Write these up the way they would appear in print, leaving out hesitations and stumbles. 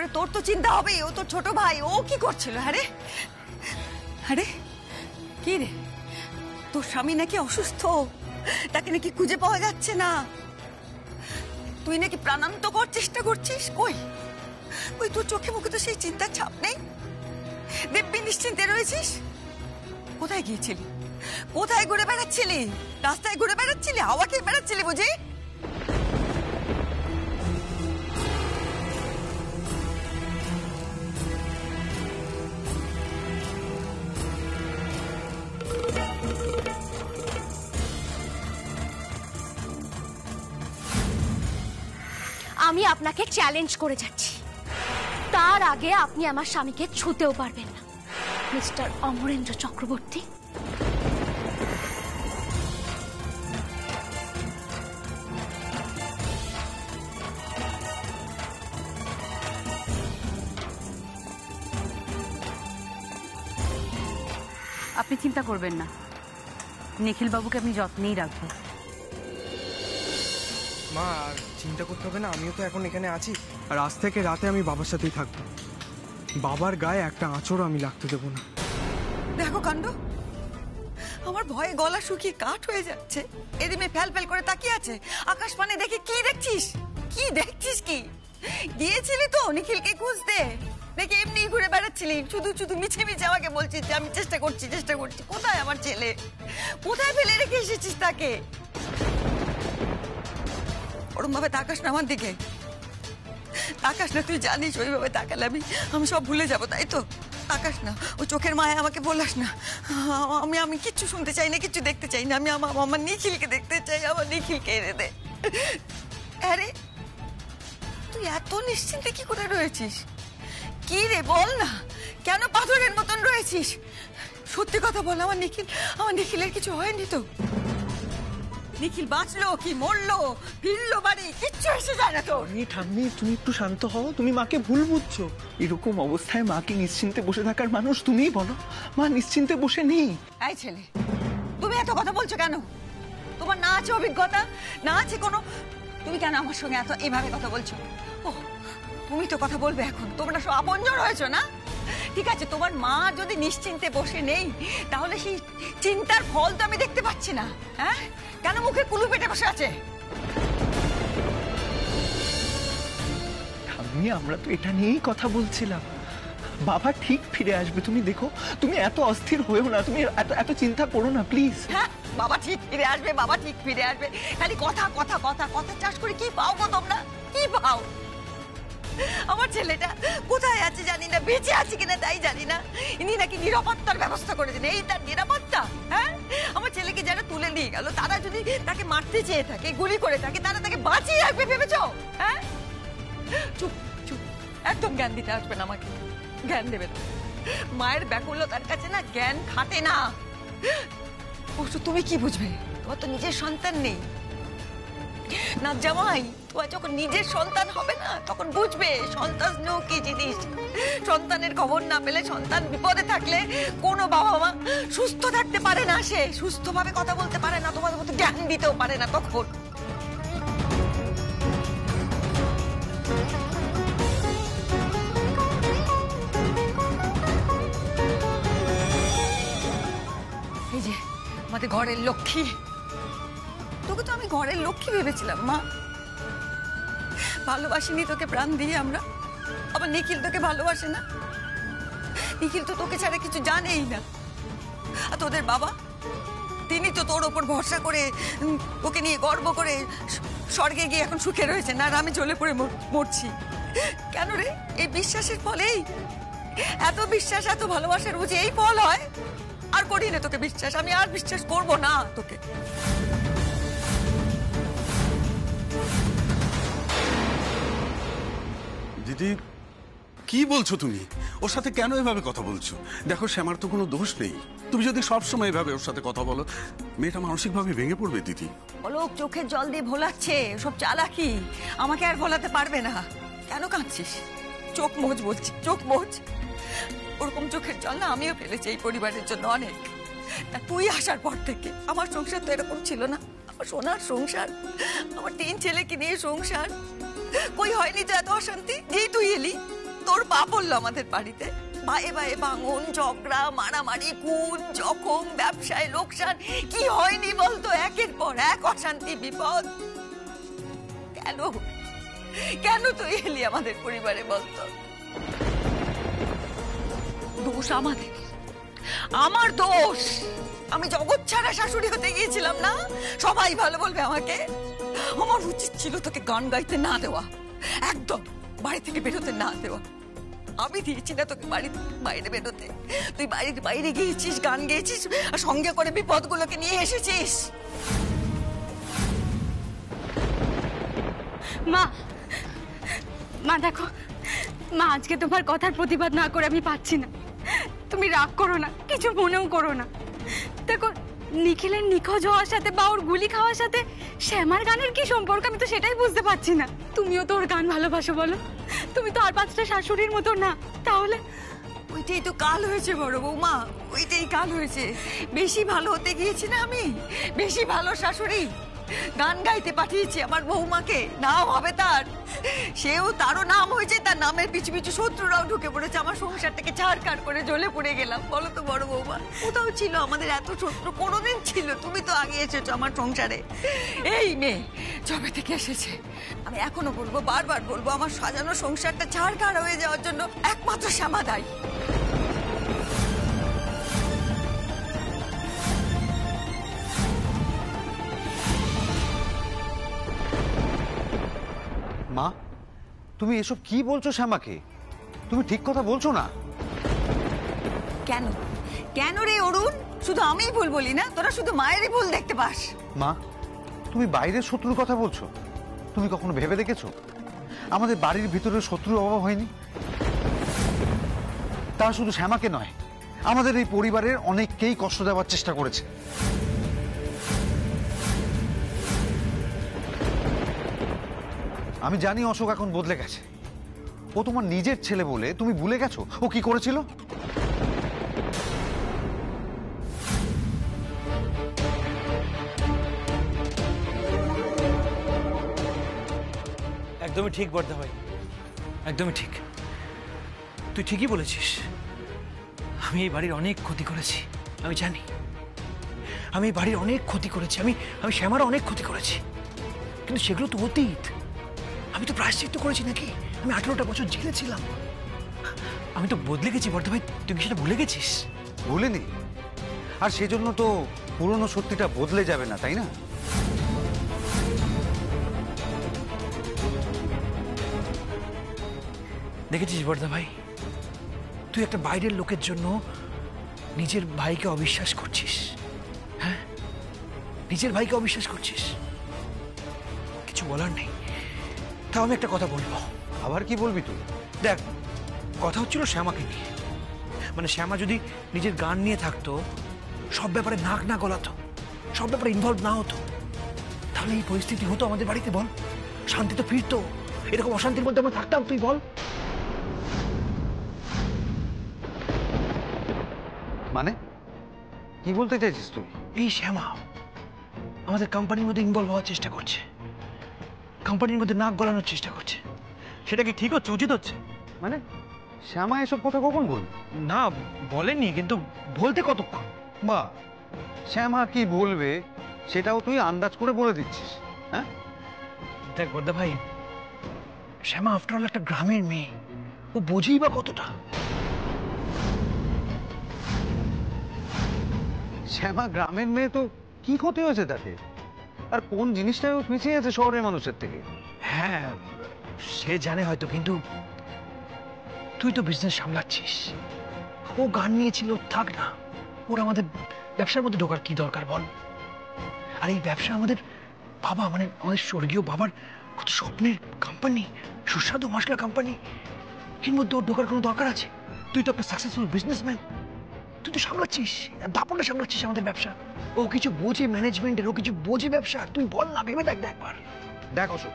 করে তোর তো চিন্তা হবেই, ও তোর ছোট ভাই, ও কি করছিল? আরে আরে কি রে, তোর স্বামী নাকি অসুস্থ, তাকে নাকি খুঁজে পাওয়া যাচ্ছে না, তুই নাকি প্রাণান্তকর চেষ্টা করছিস। কই ওই তোর চোখে মুখে তো সেই চিন্তার ছাপ নেই, দিব্যি নিশ্চিন্তে রয়েছিস। কোথায় গিয়েছিলি? কোথায় ঘুরে বেড়াচ্ছিলি? রাস্তায় ঘুরে বেড়াচ্ছিলি? হাওয়া খেয়ে বেড়াচ্ছিলি বুঝি? আমি আপনাকে চ্যালেঞ্জ করে যাচ্ছি, তার আগে আপনি আমার স্বামীকে ছুঁতেও পারবেন না, মিস্টার অমরেন্দ্র চক্রবর্তী। আপনি চিন্তা করবেন না, নিখিল বাবুকে আমি যত্নেই রাখবো। মা আর চিন্তা করতে হবে না, আমিও তো এখন এখানে আছি, আর আজ থেকে রাতে আমি বাবার সাথেই থাকবো। বাবার গায়ে একটা আঁচড়ও আমি লাগতে দেবো না। দেখো কাণ্ড, আমার ভয়ে গলা শুকিয়ে কাঠ হয়ে যাচ্ছে। এদিকে ফেল ফেল করে তাকিয়ে আছে, আকাশ পানে দেখে কি দেখছিস? কি দেখছিস? কি গিয়েছিলি তো নিখিলকে খুঁজতে, দেখে এমনি ঘুরে বেড়াচ্ছিলি, শুধু শুধু মিছে মিছে আমাকে বলছিস যে আমি চেষ্টা করছি চেষ্টা করছি। কোথায় আমার ছেলে? কোথায় ফেলে রেখে এসেছিস তাকে? ওরম ভাবে তাকাস না আমার দিকে, তাকাস না। তুই জানিস ওইভাবে তাকালে আমি সব ভুলে যাবো, তাই তো? তাকাস না, ওই চোখের মায়া আমাকে বলাস না। আমি কিচ্ছু শুনতে চাই না, কিচ্ছু দেখতে চাই না। আমি আমার নিখিলকে দেখতে চাই, আমার নিখিলকে এনে দে। আরে তুই এত নিশ্চিন্তে কি করে রয়েছিস? কি রে বল না, কেন পাথরের মতন রয়েছিস? সত্যি কথা বল, আমার নিখিলের কিছু হয়নি তো? নিখিল বাঁচলো কি মরলো, ফিরলো বাড়ি, কিচ্ছু এসে যায় না তো? ঠাম্মি তুমি একটু শান্ত হও, তুমি মাকে ভুল বুঝছো। এরকম অবস্থায় মাকে নিশ্চিন্তে বসে থাকার মানুষ তুমিই বলো। মা নিশ্চিন্তে বসে নেই। এই ছেলে, তুমি এত কথা বলছো কেন? তোমার না আছে অভিজ্ঞতা, না আছে কোনো, তুমি কেন আমার সঙ্গে এত এইভাবে কথা বলছো? ও তুমি তো কথা বলবে এখন, তোমরা সব আপনজন হয়েছো না? ঠিক আছে, তোমার মা যদি নিশ্চিন্তে বসে নেই, তাহলে সেই চিন্তার ফল তো আমি দেখতে পাচ্ছি না। হ্যাঁ, কেন মুখে কুলু পেটে বসে আছে? ঠাম্মি আমরা তো এটা নিয়েই কথা বলছিলাম, বাবা ঠিক ফিরে আসবে। তুমি দেখো, তুমি এত অস্থির হয়েও না, তুমি এত চিন্তা করো না প্লিজ। হ্যাঁ, বাবা ঠিক ফিরে আসবে, বাবা ঠিক ফিরে আসবে, খালি কথা কথা কথা কথা চাষ করে কি পাও গো তোমরা? কি পাও? আমার ছেলেটা কোথায় আছে জানি না, বেঁচে আছে কিনা তাই জানি না। ইনি নাকি নিরাপত্তার ব্যবস্থা করে দিন, এই তার নিরাপত্তা? হ্যাঁ, আমার ছেলেকে যারা তুলে নিয়ে গেল, তারা যদি তাকে মারতে চেয়ে থাকে, গুলি করে থাকে, তারা তাকে বাঁচিয়ে রাখবে ভেবেছ? হ্যাঁ, চুপ চুপ, একদম জ্ঞান দিতে আসবে না আমাকে, জ্ঞান দেবে না। মায়ের ব্যাকুলতার কাছে না জ্ঞান খাটে না। অবশ্য তুমি কি বুঝবে, তোমার তো নিজের সন্তান নেই না জামাই। তোমার যখন নিজের সন্তান হবে না, তখন বুঝবে সন্তান কি জিনিস। সন্তানের খবর না পেলে, সন্তান বিপদে থাকলে কোনো বাবা মা সুস্থ থাকতে পারে না, সে সুস্থভাবে কথা বলতে পারে না, তোমাদের মতো জ্ঞান দিতেও পারে না তখন। এই যে আমাদের ঘরের লক্ষ্মী, তোকে তো আমি ঘরের লক্ষ্মী ভেবেছিলাম মা। ভালোবাসিনি তোকে প্রাণ দিয়ে আমরা, আবার নিখিল তোকে ভালোবাসে না। নিখিল তো তোকে ছাড়া কিছু জানেই না। আর তোদের বাবা, তিনি তো তোর ওপর ভরসা করে, ওকে নিয়ে গর্ব করে স্বর্গে গিয়ে এখন সুখে রয়েছেন, আর আমি জ্বলে পড়ে মরছি। কেন রে? এই বিশ্বাসের ফলেই, এত বিশ্বাস এত ভালোবাসার বুঝি এই ফল হয়? আর করি না তোকে বিশ্বাস, আমি আর বিশ্বাস করবো না তোকে। দিদি কি বলছো তুমি? ওর সাথে কেন এভাবে কথা বলছো? দেখো শ্যামার তো কোনো দোষ নেই, তুমি যদি সবসময় এভাবে ওর সাথে কথা বলো, মেয়েটা মানসিকভাবে ভেঙে পড়বে দিদি। অলোক চোখের জল দিয়ে ভোলাচ্ছে, সব চালাকি, আমাকে আর ভোলাতে পারবে না। কেন কাঁদছিস? চোখ মোজ বলছি, চোখ মোজ। ওরকম চোখের জল না আমিও ফেলেছি এই পরিবারের জন্য অনেক। তা তুই আসার পর থেকে আমার সংসার তো এরকম ছিল না। আমার সোনার সংসার, আমার 3 ছেলেকে নিয়ে সংসার, কই হয়নি তো এত অশান্তি। যেই তুই এলি পা পড়লো আমাদের বাড়িতে। ভাই ভাই ভাঙন, ঝগড়া, মারামারি, খুন, জখম, ব্যবসায় লোকসান, কি হয়নি বলতো? একের পর এক অশান্তি, বিপদ। কেন কেন তুই এলি আমাদের পরিবারে বলতো? দোষ আমাদের, আমার দোষ। আমি জগৎ ছাড়া শাশুড়ি হতে গিয়েছিলাম না? সবাই ভালো বলবে আমাকে। আমার উচিত ছিল তোকে গান গাইতে না দেওয়া, একদম বাড়ি থেকে বেরোতে না দেওয়া। আমি দিয়েছি না তোকে বাড়ির বাইরে বেরোতে। তুই বাড়ির বাইরে গিয়েছিস, গান গেয়েছিস, আর সঙ্গে করে বিপদগুলোকে নিয়ে এসেছিস। মা, মা দেখো, মা আজকে তোমার কথার প্রতিবাদ না করে আমি পাচ্ছি না। তুমি রাগ করো না, কিছু মনেও করো না। দেখো, নিখিলের নিখোঁজ হওয়ার সাথে বা ওর গুলি খাওয়ার সাথে শ্যামার গানের কি সম্পর্ক আমি তো সেটাই বুঝতে পারছি না। তুমিও তো ওর গান ভালোবাসো বলো, তুমি তো আর 5টা শাশুড়ির মতো না। তাহলে ওইটাই তো কাল হয়েছে বড় বৌমা, ওইটাই কাল হয়েছে। বেশি ভালো হতে গিয়েছি না আমি, বেশি ভালো শাশুড়ি। গান গাইতে পাঠিয়েছি আমার বৌমাকে, নাম হবে তার, সেও তারও নাম হয়েছে। তার নামের পিছু পিছু শত্রুরাও ঢুকে পড়েছে। আমার সংসারটাকে ছাড়খাড় করে জ্বলে পড়ে গেলাম। বলো তো বড় বৌমা, কোথাও ছিল আমাদের এত শত্রু? কোনোদিন ছিল? তুমি তো আগে এসেছো আমার সংসারে। এই মেয়ে যবে থেকে এসেছে, আমি এখনো বলবো, বারবার বলবো, আমার সাজানো সংসারটা ছাড়খাড় হয়ে যাওয়ার জন্য একমাত্র শ্যামা দায়ী। মা, তুমি এসব কি বলছো শ্যামাকে? তুমি ঠিক কথা বলছো না। কেন কেন রে অরুণ? শুধু আমিই ভুল বলি না? তোরা শুধু মায়েরই ভুল দেখতে পাস। মা, তুমি বাইরের শত্রুর কথা বলছো। তুমি কখনো ভেবে দেখেছো আমাদের বাড়ির ভিতরে শত্রুর অভাব হয়নি? তা শুধু শ্যামাকে নয়, আমাদের এই পরিবারের অনেককেই কষ্ট দেওয়ার চেষ্টা করেছে। আমি জানি অশোক এখন বদলে গেছে। ও তোমার নিজের ছেলে বলে তুমি ভুলে গেছো ও কি করেছিল? একদমই ঠিক বর্দা ভাই, একদমই ঠিক। তুই ঠিকই বলেছিস। আমি এই বাড়ির অনেক ক্ষতি করেছি, আমি জানি। আমি এই বাড়ির অনেক ক্ষতি করেছি, আমি শ্যামারও অনেক ক্ষতি করেছি। কিন্তু সেগুলো তো অতীত। আমি তো প্রায়শ্চিত্ত করেছি নাকি? আমি 18টা বছর জেলে ছিলাম। আমি তো বদলে গেছি বর্দা ভাই, তুই কি সেটা ভুলে গেছিস? ভুলিনি। আর সেজন্য তো পুরনো সত্যিটা বদলে যাবে না, তাই না? দেখেছিস বর্দা ভাই, তুই একটা বাইরের লোকের জন্য নিজের ভাইকে অবিশ্বাস করছিস। হ্যাঁ, নিজের ভাইকে অবিশ্বাস করছিস। কিছু বলার নেই। তাও আমি একটা কথা বলবো। আবার কি বলবি তুই? দেখ, কথা হচ্ছিল শ্যামাকে নিয়ে। মানে শ্যামা যদি নিজের গান নিয়ে থাকতো, সব ব্যাপারে নাক না গলাতো, সব ব্যাপারে ইনভলভ না হতো, তাহলে এই পরিস্থিতি হতো আমাদের বাড়িতে? বল, শান্তি তো ফিরতো। এরকম অশান্তির মধ্যে আমরা থাকতাম? তুই বল। মানে কি বলতে চাইছিস তুই? এই শ্যামা আমাদের কোম্পানির মধ্যে ইনভলভ হওয়ার চেষ্টা করছে, কোম্পানির মধ্যে নাক গলানোর চেষ্টা করছে। সেটা কি ঠিক হচ্ছে, উচিত হচ্ছে? মানে শ্যামা এসব কথা কখন বলল? না, বলেনি, কিন্তু বলতে কতক্ষণ? বা শ্যামা কি বলবে সেটাও তুই আন্দাজ করে বলে দিচ্ছিস? হ্যাঁ দেখ বর্দা ভাই, শ্যামা আফটার অল একটা গ্রামের মেয়ে, ও বোঝেই বা কতটা। শ্যামা গ্রামের মেয়ে, তো কি ক্ষতি হয়েছে তাতে? আর কোন জিনিসটাও পিছিয়ে আছে শহরের মানুষের থেকে? হ্যাঁ, সে জানে হয়তো, কিন্তু তুই তো বিজনেস সামলাচ্ছিস। ও গান নিয়েছিল, থাক না। ওর আমাদের ব্যবসার মধ্যে ঢোকার কি দরকার বল? আর এই ব্যবসা আমাদের বাবা, মানে আমাদের স্বর্গীয় বাবার কত স্বপ্নের কোম্পানি, সুস্বাদু মশলা কোম্পানি, এর মধ্যে ওর ঢোকার কোনো দরকার আছে? তুই তো একটা সাকসেসফুল বিজনেসম্যান, তুই তো সামলাচ্ছিস, দাপটে সামলাচ্ছিস আমাদের ব্যবসা। ও কিছু বোঝে ম্যানেজমেন্টের, ও কিছু বোঝে ব্যবসা। তুই বল না, ভেবে দেখ একবার। দেখ অশোক,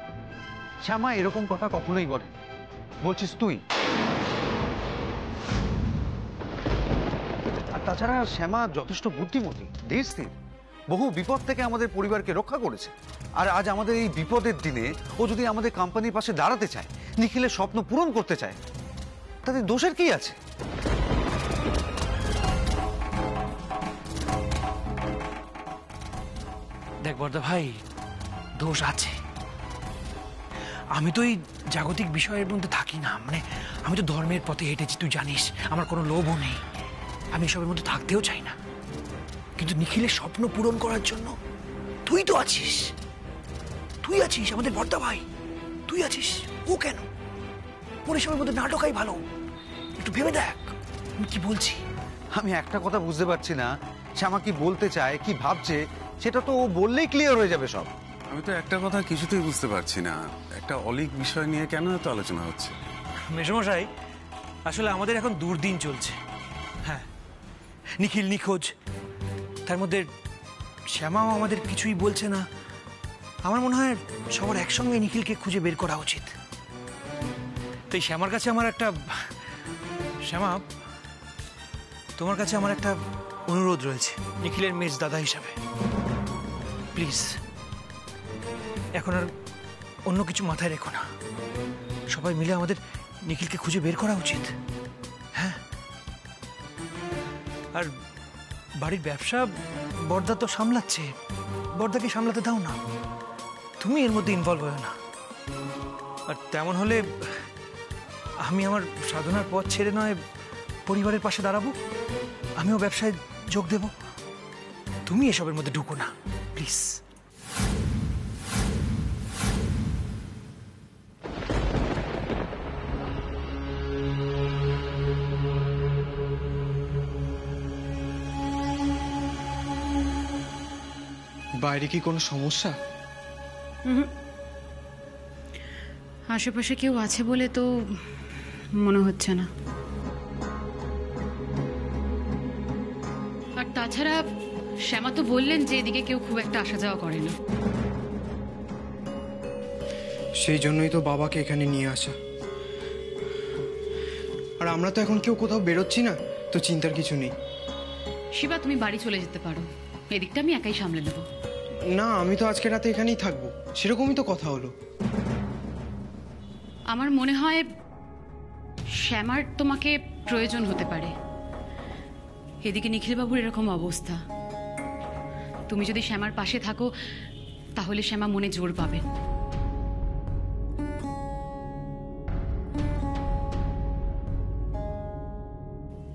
শ্যামা এরকম কথা কখনোই বলে, বলছিস তুই। আর তাছাড়া শ্যামা যথেষ্ট বুদ্ধিমতী, ধীরস্থির, বহু বিপদ থেকে আমাদের পরিবারকে রক্ষা করেছে। আর আজ আমাদের এই বিপদের দিনে ও যদি আমাদের কোম্পানির পাশে দাঁড়াতে চায়, নিখিলের স্বপ্ন পূরণ করতে চায়, তাতে দোষের কি আছে? দেখ বর্দা ভাই, দোষ আছে। আমি তো এই জাগতিক বিষয়ের মধ্যে থাকি না, মানে আমি তো ধর্মের পথে হেঁটেছি, তুই জানিস। আমার কোনো লোভও নেই, আমি এসবের মধ্যে থাকতেও চাই না। কিন্তু নিখিলের স্বপ্ন পূরণ করার জন্য তুই তো আছিস, তুই আছিস আমাদের বর্দা ভাই, তুই আছিস। ও কেন? ওর এসবের মধ্যে না ঢোকাই ভালো। একটু ভেবে দেখ আমি কি বলছি। আমি একটা কথা বুঝতে পারছি না, শ্যামা কি বলতে চায়, কি ভাবছে, সেটা তো ও বললেই ক্লিয়ার হয়ে যাবে সব। আমি তো একটা কথা কিছুতেই বুঝতে পারছি না, একটা অলীক বিষয় নিয়ে কেন এত আলোচনা হচ্ছে? মেসমশাই, আসলে আমাদের এখন দুর্দিন চলছে। হ্যাঁ, নিখিল নিখোঁজ, তার মধ্যে শ্যামাও আমাদের কিছুই বলছে না। আমার মনে হয় সবার একসঙ্গে নিখিলকে খুঁজে বের করা উচিত। তাই শ্যামার কাছে আমার একটা, শ্যামা তোমার কাছে আমার একটা অনুরোধ রয়েছে নিখিলের মেজ দাদা হিসাবে। প্লিজ এখন আর অন্য কিছু মাথায় রেখো না, সবাই মিলে আমাদের নিখিলকে খুঁজে বের করা উচিত। হ্যাঁ, আর বাড়ির ব্যবসা বর্দা তো সামলাচ্ছে, বর্দাকে সামলাতে দাও না, তুমি এর মধ্যে ইনভলভ হও না। আর তেমন হলে আমি আমার সাধনার পথ ছেড়ে নয় পরিবারের পাশে দাঁড়াবো, আমিও ব্যবসায় যোগ দেব। তুমি এসবের মধ্যে ঢুকো না প্লিজ। বাইরে কি কোনো সমস্যা? আশেপাশে কেউ আছে বলে তো মনে হচ্ছে না। আর তাছাড়া শ্যামা তো বললেন যে এদিকে কেউ খুব একটা আসা যাওয়া করে না। সেই জন্যই তো বাবাকে এখানে নিয়ে আসা। আর আমরা তো এখন কেউ কোথাও বেরোচ্ছি না, তো চিন্তার কিছু নেই। শিবা, তুমি বাড়ি চলে যেতে পারো, এদিকটা আমি একাই সামলে নেব। না, আমি তো আজকে রাতে এখানেই থাকবো, সেরকমই তো কথা হলো। আমার মনে হয় শ্যামার তোমাকে প্রয়োজন হতে পারে। এদিকে নিখিলবাবুর এরকম অবস্থা, তুমি যদি শ্যামার পাশে থাকো তাহলে শ্যামা মনে জোর পাবে।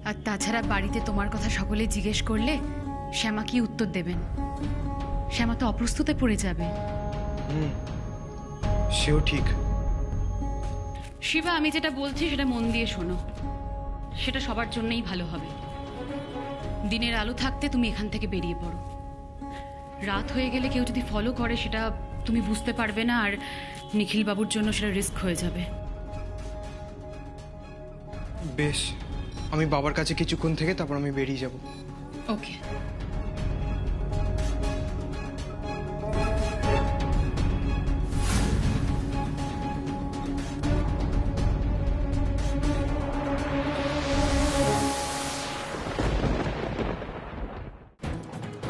আর তাছাড়া বাড়িতে তোমার কথা সকলে জিজ্ঞেস করলে শ্যামা কি উত্তর দেবেন? শ্যামা তো অপ্রস্তুতে পড়ে যাবে। সেও ঠিক। শিবা, আমি যেটা বলছি সেটা মন দিয়ে শোনো, সেটা সবার জন্যই ভালো হবে। দিনের আলো থাকতে তুমি এখান থেকে বেরিয়ে পড়ো। রাত হয়ে গেলে কেউ যদি ফলো করে সেটা তুমি বুঝতে পারবে না, আর নিখিল বাবুর জন্য সেটা রিস্ক হয়ে যাবে। বেশ, আমি বাবার কাছে কিছুক্ষণ থেকে তারপর আমি বেরিয়ে যাব। ওকে।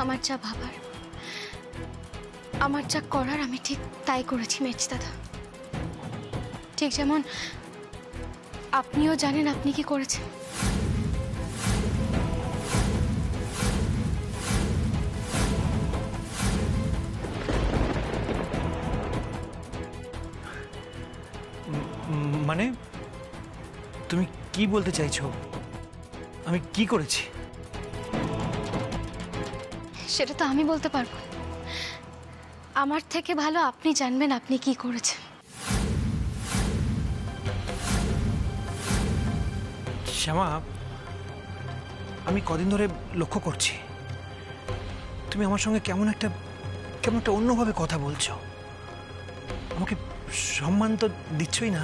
আমার যা ভাবার, আমার যা করার আমি ঠিক তাই করেছি মেজ দাদা। ঠিক যেমন আপনিও জানেন আপনি কি করেছেন। মানে তুমি কি বলতে চাইছো? আমি কি করেছি? সেটা তো আমি বলতে পারবো, আমার থেকে ভালো আপনি জানবেন আপনি কি করেছেন। শ্যামা, আমি কদিন ধরে লক্ষ্য করছি তুমি আমার সঙ্গে কেমন একটা অন্যভাবে কথা বলছো। আমাকে সম্মান তো দিচ্ছই না,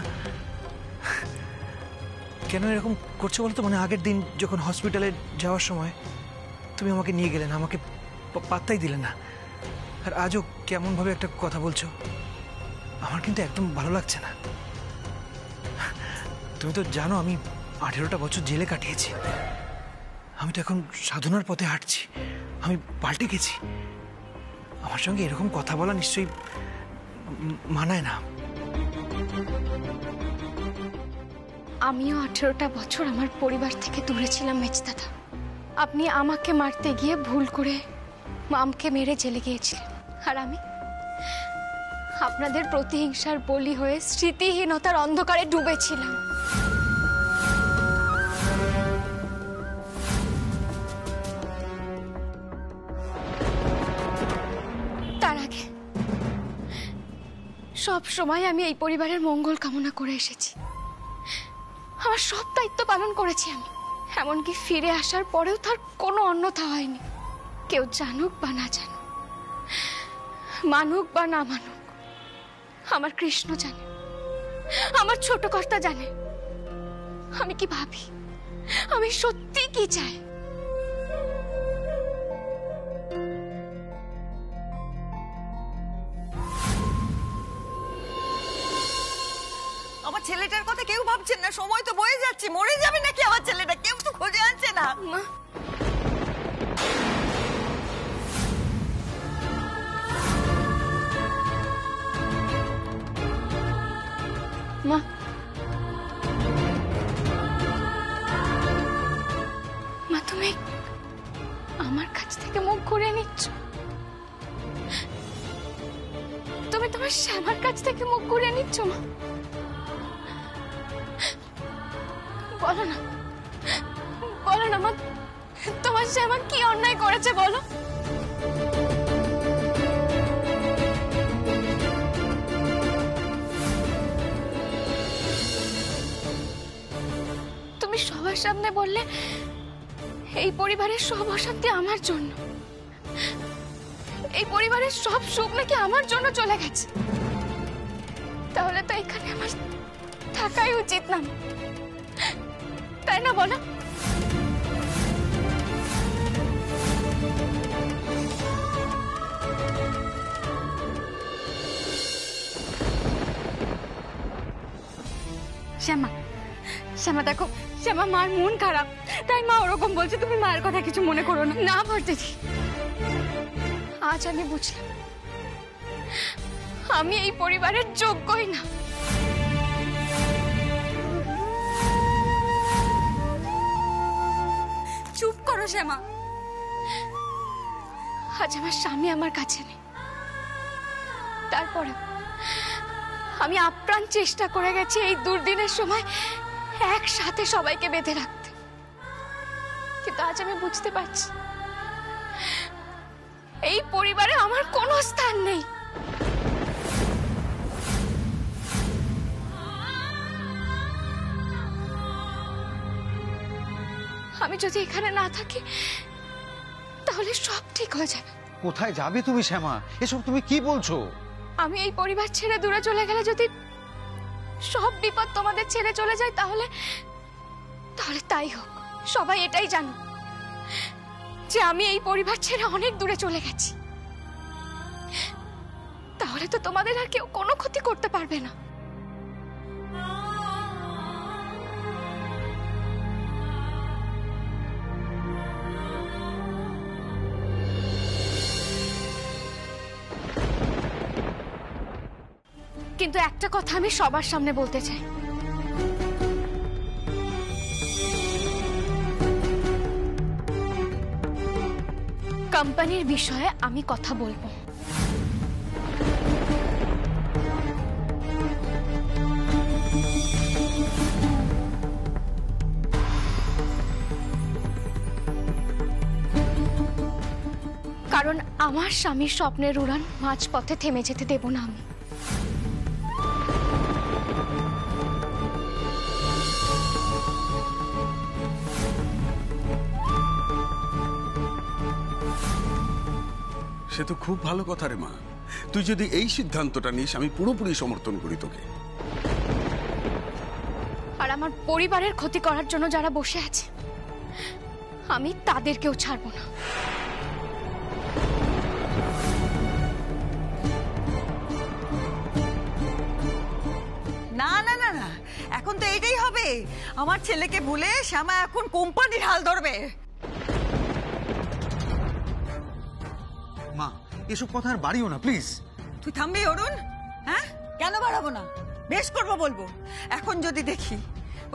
কেন এরকম করছো বলতো? মানে আগের দিন যখন হসপিটালে যাওয়ার সময় তুমি আমাকে নিয়ে গেলে না, আমাকে পাত্তাই দিলে না, আর আজও কেমনভাবে একটা কথা বলছো। আমার কিন্তু একদম ভালো লাগছে না। তুমি তো জানো আমি 18টা বছর জেলে কাটিয়েছি, আমি তো এখন সাধনার পথে হাঁটছি, আমি পাল্টে গেছি। আমার সঙ্গে এরকম কথা বলা নিশ্চয়ই মানায় না। আমিও 18টা বছর আমার পরিবার থেকে দূরে ছিলাম মেজদাদা। আপনি আমাকে মারতে গিয়ে ভুল করে মামকে মেরে জেলে গিয়েছিলেন, আর আমি আপনাদের প্রতিহিংসার বলি হয়ে স্মৃতিহীনতার অন্ধকারে ডুবেছিলাম। তার আগে সব সময় আমি এই পরিবারের মঙ্গল কামনা করে এসেছি। আমার সব দায়িত্ব পালন করেছি আমি, এমনকি ফিরে আসার পরেও তার কোনো অন্যথা হয়নি। কেউ জানুক বা না জানুক, মানুক বা না মানুক, আমার কৃষ্ণ জানে, আমার ছোট কর্তা জানে আমি কি ভাবি, আমি সত্যি কি চাই। আমার ছেলেটার কথা কেউ ভাবছেন না, সময় তো বয়ে যাচ্ছে, মরে যাবে নাকি আমার ছেলেটা, কেউ তো খোঁজে আনছে না। মা, মা, মা তুমি আমার কাছ থেকে মুখ ঘুরিয়ে নিচ্ছ? তুমি তোমার শ্যামার কাছ থেকে মুখ ঘুরিয়ে নিচ্ছ মা? বলো না, বলো না মা, তোমার শ্যামা কি অন্যায় করেছে বলো? তুমি সবার সামনে বললে এই পরিবারের সব অশান্তি আমার জন্য, এই পরিবারের সব সুখ নাকি আমার জন্য চলে গেছে। তাহলে তো এখানে আমার থাকাই উচিত না, তাই না বলো? শ্যামা, শ্যামা দেখো, শ্যামা মার মন খারাপ, তাই মা ওরকম বলছে, তুমি মায়ের কথা কিছু মনে করো না। না বর্দিদি, আজ আমি বুঝলাম আমি এই পরিবারের যোগ্যই না। চুপ করো শ্যামা। আজ আমার স্বামী আমার কাছে নেই, তারপরে আমি আপ্রাণ চেষ্টা করে গেছি এই দুর্দিনের সময় একসাথে সবাইকে বেঁধে রাখতে, কিন্তু আজ আমি বুঝতে পারছি এই পরিবারে আমার কোনো স্থান নেই। আমি যদি এখানে না থাকি তাহলে সব ঠিক হয়ে যাবে। কোথায় যাবে তুমি শ্যামা? এসব তুমি কি বলছো? আমি এই পরিবার ছেড়ে দূরে চলে গেলে যদি সব বিপদ তোমাদের ছেড়ে চলে যায় তাহলে তাহলে তাই হোক, সবাই এটাই জানো যে আমি এই পরিবার ছেড়ে অনেক দূরে চলে গেছি। তাহলে তো তোমাদের আর কেউ কোনো ক্ষতি করতে পারবে না। কিন্তু একটা কথা আমি সবার সামনে বলতে চাই, কোম্পানির বিষয়ে আমি কথা বলবো। কারণ আমার স্বামীর স্বপ্নের উড়ান মাঝপথে থেমে যেতে দেব না আমি। সে তো খুব ভালো কথা রে মা, তুই যদি এই সিদ্ধান্তটা নিস আমি পুরোপুরি সমর্থন করি তোকে। আর আমার পরিবারের ক্ষতি করার জন্য যারা বসে আছে আমি তাদেরকেও ছাড়বো না। না না না না, এখন তো এইটাই হবে। আমার ছেলেকে ভুলে শ্যামা এখন কোম্পানির হাল ধরবে। মা, এসব কথা আর বাড়িও না প্লিজ। তুই থামবি অরুণ? হ্যাঁ, কেন বাড়াবো না, বেশ করবো বলবো। এখন যদি দেখি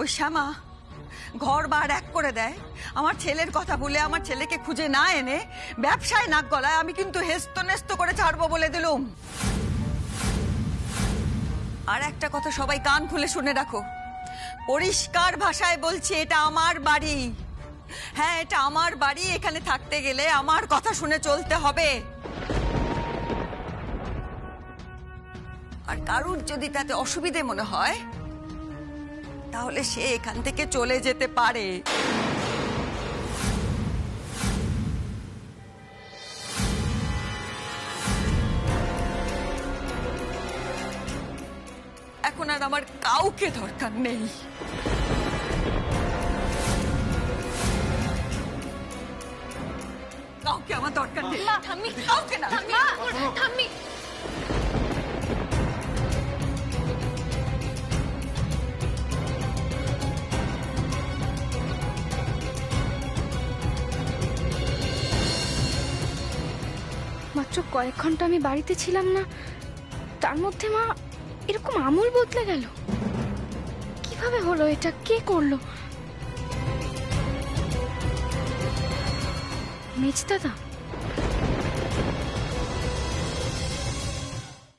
ওই শ্যামা ঘর বার এক করে দেয়, আমার ছেলের কথা বলে আমার ছেলেকে খুঁজে না এনে ব্যবসায় নাক গলায়, আমি কিন্তু হেস্ত নেস্ত করে ছাড়বো বলে দিলুম। আর একটা কথা সবাই কান খুলে শুনে রাখো, পরিষ্কার ভাষায় বলছি, এটা আমার বাড়ি। হ্যাঁ, এটা আমার বাড়ি। এখানে থাকতে গেলে আমার কথা শুনে চলতে হবে। আর কারুর যদি তাতে অসুবিধে মনে হয় তাহলে সে এখান থেকে চলে যেতে পারে। এখন আর আমার কাউকে দরকার নেই। কাউকে আমার দরকার নেই। ঠাম্মি, কাউকে না। ঠাম্মি, মাত্র কয়েক ঘন্টা আমি বাড়িতে ছিলাম না, তার মধ্যে মা এরকম আমূল বদলে গেল। কিভাবে হলো এটা? কে করলো? মেজদাদা?